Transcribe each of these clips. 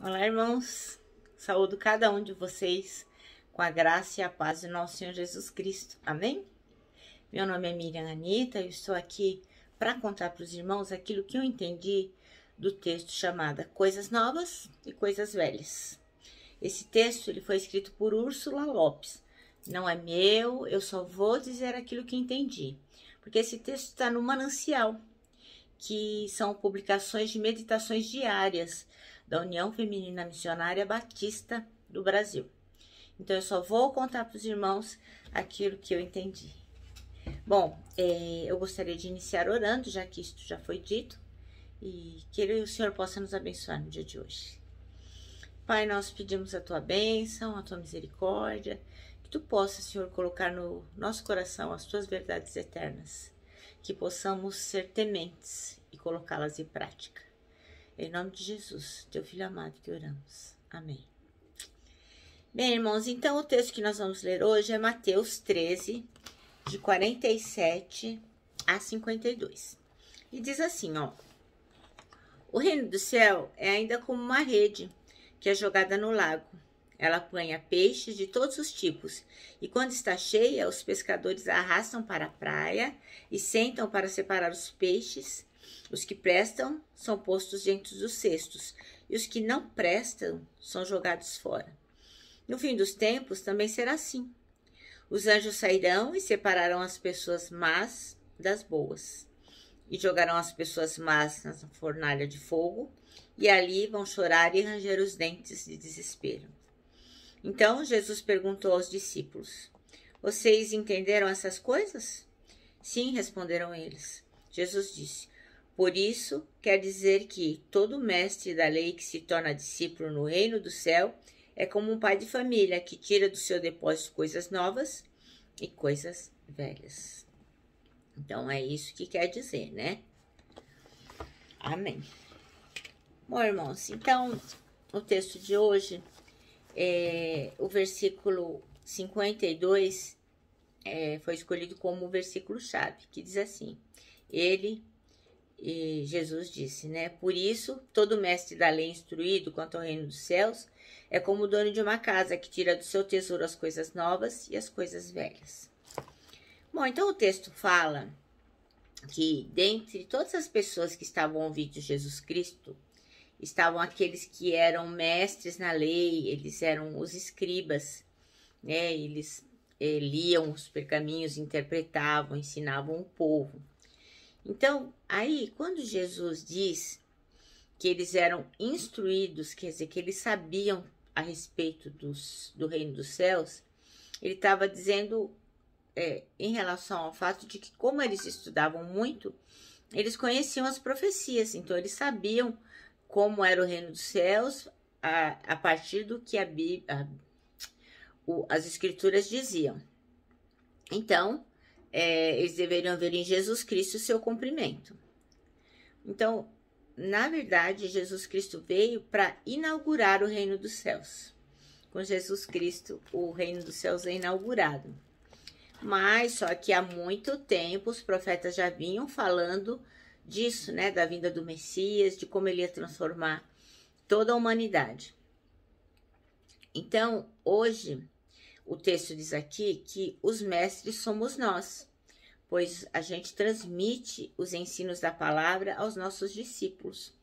Olá, irmãos. Saúdo cada um de vocês com a graça e a paz do nosso Senhor Jesus Cristo. Amém? Meu nome é Miriam Anita e eu estou aqui para contar para os irmãos aquilo que eu entendi do texto chamado Coisas Novas e Coisas Velhas. Esse texto ele foi escrito por Úrsula Lopes. Não é meu, eu só vou dizer aquilo que entendi. Porque esse texto está no Manancial, que são publicações de meditações diárias da União Feminina Missionária Batista do Brasil. Então, eu só vou contar para os irmãos aquilo que eu entendi. Bom, eu gostaria de iniciar orando, já que isto já foi dito, e que o Senhor possa nos abençoar no dia de hoje. Pai, nós pedimos a Tua bênção, a Tua misericórdia, que Tu possa, Senhor, colocar no nosso coração as Tuas verdades eternas, que possamos ser tementes e colocá-las em prática. Em nome de Jesus, Teu Filho amado, que oramos. Amém. Bem, irmãos, então o texto que nós vamos ler hoje é Mateus 13, de 47 a 52. E diz assim, ó: O reino do céu é ainda como uma rede que é jogada no lago. Ela apanha peixes de todos os tipos, e quando está cheia, os pescadores a arrastam para a praia e sentam para separar os peixes. Os que prestam são postos dentro dos cestos, e os que não prestam são jogados fora. No fim dos tempos também será assim. Os anjos sairão e separarão as pessoas más das boas, e jogarão as pessoas más na fornalha de fogo, e ali vão chorar e ranger os dentes de desespero. Então Jesus perguntou aos discípulos: Vocês entenderam essas coisas? Sim, responderam eles. Jesus disse: Por isso quer dizer que todo mestre da lei que se torna discípulo no reino do céu é como um pai de família que tira do seu depósito coisas novas e coisas velhas. Então é isso que quer dizer, né? Amém. Bom, irmãos, então o texto de hoje, o versículo 52 foi escolhido como o versículo-chave, que diz assim: Jesus disse, né? Por isso, todo mestre da lei instruído quanto ao reino dos céus é como o dono de uma casa que tira do seu tesouro as coisas novas e as coisas velhas. Bom, então o texto fala que dentre todas as pessoas que estavam ouvindo Jesus Cristo, estavam aqueles que eram mestres na lei, eles eram os escribas, né? Eles liam os pergaminhos, interpretavam, ensinavam o povo. Então, aí, quando Jesus diz que eles eram instruídos, quer dizer, que eles sabiam a respeito do reino dos céus, ele estava dizendo em relação ao fato de que, como eles estudavam muito, eles conheciam as profecias, então eles sabiam como era o reino dos céus a partir do que as escrituras diziam. Então, eles deveriam ver em Jesus Cristo o seu cumprimento. Então, na verdade, Jesus Cristo veio para inaugurar o reino dos céus. Com Jesus Cristo, o reino dos céus é inaugurado. Mas, só que há muito tempo, os profetas já vinham falando disso, né? Da vinda do Messias, de como ele ia transformar toda a humanidade. Então, hoje, o texto diz aqui que os mestres somos nós, pois a gente transmite os ensinos da palavra aos nossos discípulos.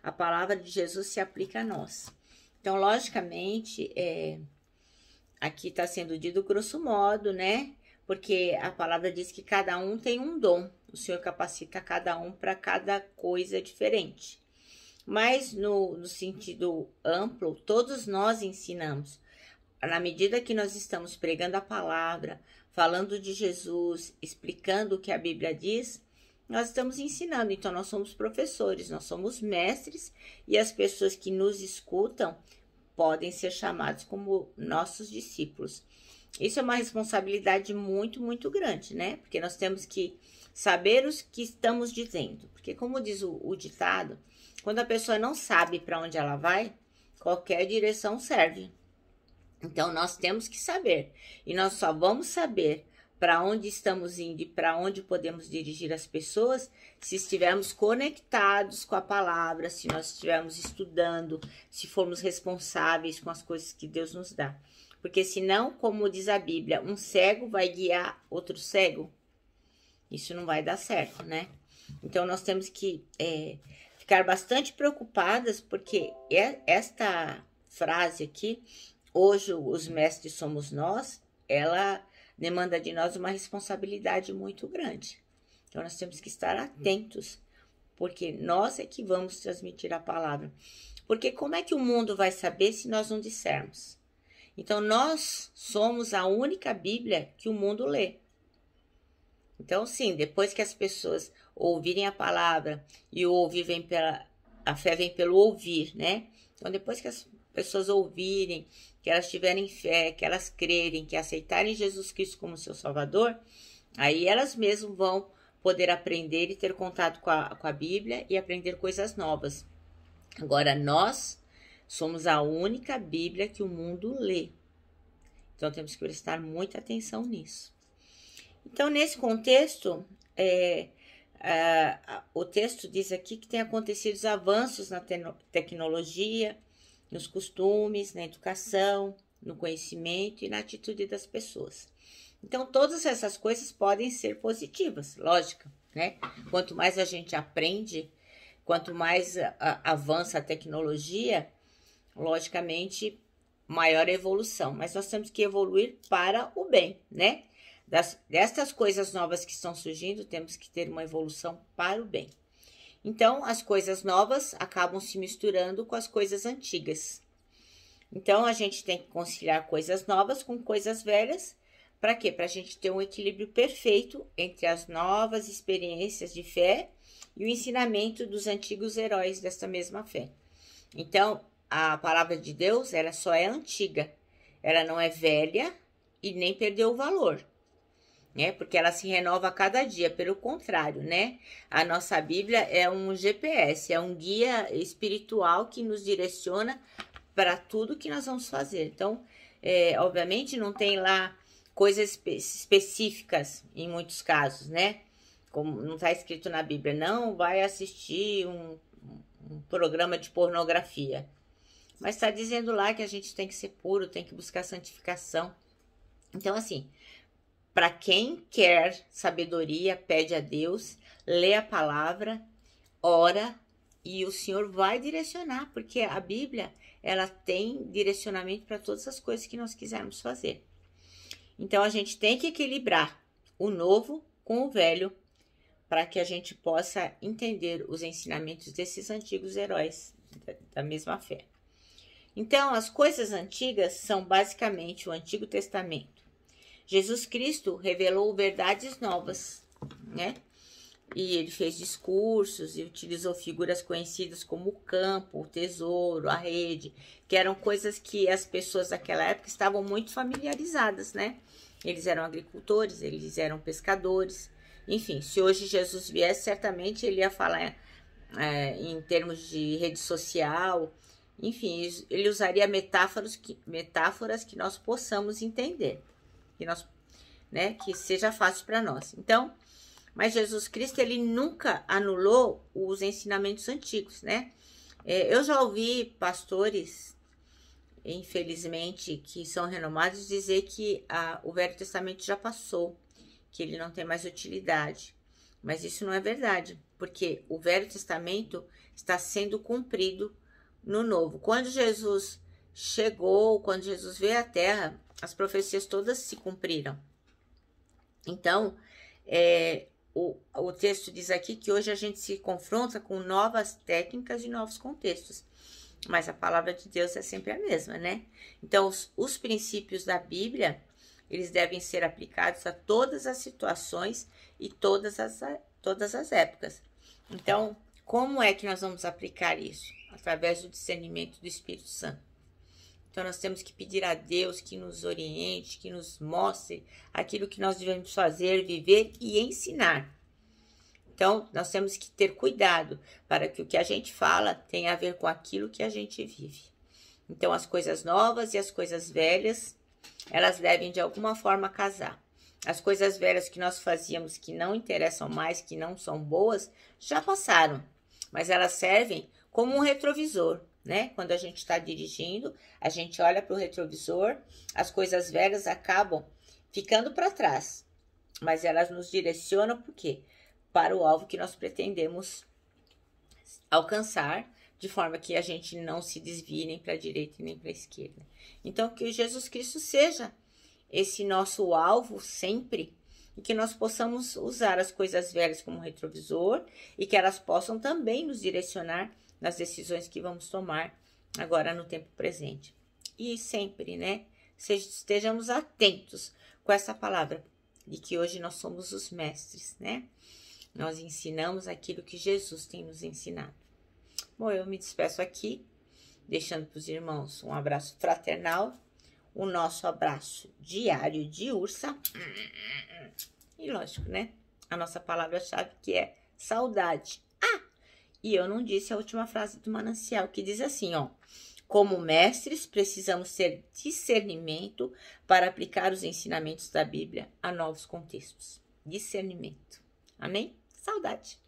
A palavra de Jesus se aplica a nós. Então, logicamente, aqui está sendo dito grosso modo, né? Porque a palavra diz que cada um tem um dom. O Senhor capacita cada um para cada coisa diferente. Mas, no sentido amplo, todos nós ensinamos. Na medida que nós estamos pregando a palavra, falando de Jesus, explicando o que a Bíblia diz, nós estamos ensinando. Então, nós somos professores, nós somos mestres, e as pessoas que nos escutam podem ser chamadas como nossos discípulos. Isso é uma responsabilidade muito, muito grande, né? Porque nós temos que saber o que estamos dizendo. Porque, como diz o ditado, quando a pessoa não sabe para onde ela vai, qualquer direção serve. Então, nós temos que saber. E nós só vamos saber para onde estamos indo e para onde podemos dirigir as pessoas se estivermos conectados com a palavra, se nós estivermos estudando, se formos responsáveis com as coisas que Deus nos dá. Porque senão, como diz a Bíblia, um cego vai guiar outro cego. Isso não vai dar certo, né? Então, nós temos que ficar bastante preocupadas, porque esta frase aqui, hoje os mestres somos nós, ela demanda de nós uma responsabilidade muito grande. Então, nós temos que estar atentos, porque nós é que vamos transmitir a palavra. Porque como é que o mundo vai saber se nós não dissermos? Então, nós somos a única Bíblia que o mundo lê. Então, sim, depois que as pessoas ouvirem a palavra, e o ouvir a fé vem pelo ouvir, né? Então, depois que as pessoas ouvirem, que elas tiverem fé, que elas crerem, que aceitarem Jesus Cristo como seu Salvador, aí elas mesmas vão poder aprender e ter contato com a Bíblia e aprender coisas novas. Agora, nós somos a única Bíblia que o mundo lê. Então, temos que prestar muita atenção nisso. Então, nesse contexto, o texto diz aqui que tem acontecido avanços na tecnologia, nos costumes, na educação, no conhecimento e na atitude das pessoas. Então, todas essas coisas podem ser positivas, lógico, né? Quanto mais a gente aprende, quanto mais avança a tecnologia, logicamente, maior a evolução. Mas nós temos que evoluir para o bem, né? Destas coisas novas que estão surgindo, temos que ter uma evolução para o bem. Então, as coisas novas acabam se misturando com as coisas antigas. Então, a gente tem que conciliar coisas novas com coisas velhas. Para quê? Para a gente ter um equilíbrio perfeito entre as novas experiências de fé e o ensinamento dos antigos heróis desta mesma fé. Então, a palavra de Deus, ela só é antiga. Ela não é velha e nem perdeu o valor, né? Porque ela se renova a cada dia. Pelo contrário, né? A nossa Bíblia é um GPS, é um guia espiritual que nos direciona para tudo que nós vamos fazer. Então, obviamente, não tem lá coisas específicas em muitos casos, né? Como não está escrito na Bíblia, não vai assistir um programa de pornografia. Mas está dizendo lá que a gente tem que ser puro, tem que buscar santificação. Então, assim, para quem quer sabedoria, pede a Deus, lê a palavra, ora, e o Senhor vai direcionar, porque a Bíblia, ela tem direcionamento para todas as coisas que nós quisermos fazer. Então, a gente tem que equilibrar o novo com o velho, para que a gente possa entender os ensinamentos desses antigos heróis da mesma fé. Então, as coisas antigas são basicamente o Antigo Testamento. Jesus Cristo revelou verdades novas, né? E ele fez discursos e utilizou figuras conhecidas como o campo, o tesouro, a rede, que eram coisas que as pessoas daquela época estavam muito familiarizadas, né? Eles eram agricultores, eles eram pescadores. Enfim, se hoje Jesus viesse, certamente ele ia falar em termos de rede social. Enfim, ele usaria metáforas que nós possamos entender, que seja fácil para nós. Então, mas Jesus Cristo, ele nunca anulou os ensinamentos antigos, né? Eu já ouvi pastores, infelizmente, que são renomados, dizer que o Velho Testamento já passou, que ele não tem mais utilidade. Mas isso não é verdade, porque o Velho Testamento está sendo cumprido no Novo. Quando Jesus chegou, quando Jesus veio à Terra, as profecias todas se cumpriram. Então, o texto diz aqui que hoje a gente se confronta com novas técnicas e novos contextos. Mas a palavra de Deus é sempre a mesma, né? Então, os princípios da Bíblia, eles devem ser aplicados a todas as situações e todas as épocas. Então, como é que nós vamos aplicar isso? Através do discernimento do Espírito Santo. Então, nós temos que pedir a Deus que nos oriente, que nos mostre aquilo que nós devemos fazer, viver e ensinar. Então, nós temos que ter cuidado para que o que a gente fala tenha a ver com aquilo que a gente vive. Então, as coisas novas e as coisas velhas, elas devem de alguma forma casar. As coisas velhas que nós fazíamos que não interessam mais, que não são boas, já passaram. Mas elas servem como um retrovisor, né? Quando a gente está dirigindo, a gente olha para o retrovisor, as coisas velhas acabam ficando para trás. Mas elas nos direcionam por quê? Para o alvo que nós pretendemos alcançar, de forma que a gente não se desvie nem para a direita e nem para a esquerda. Então, que Jesus Cristo seja esse nosso alvo sempre, e que nós possamos usar as coisas velhas como retrovisor e que elas possam também nos direcionar nas decisões que vamos tomar agora no tempo presente. E sempre, né? Estejamos atentos com essa palavra de que hoje nós somos os mestres, né? Nós ensinamos aquilo que Jesus tem nos ensinado. Bom, eu me despeço aqui, deixando para os irmãos um abraço fraternal, o nosso abraço diário de ursa. E lógico, né? A nossa palavra-chave que é saudade. Ah! E eu não disse a última frase do manancial, que diz assim, ó. Como mestres, precisamos ter discernimento para aplicar os ensinamentos da Bíblia a novos contextos. Discernimento. Amém? Saudade.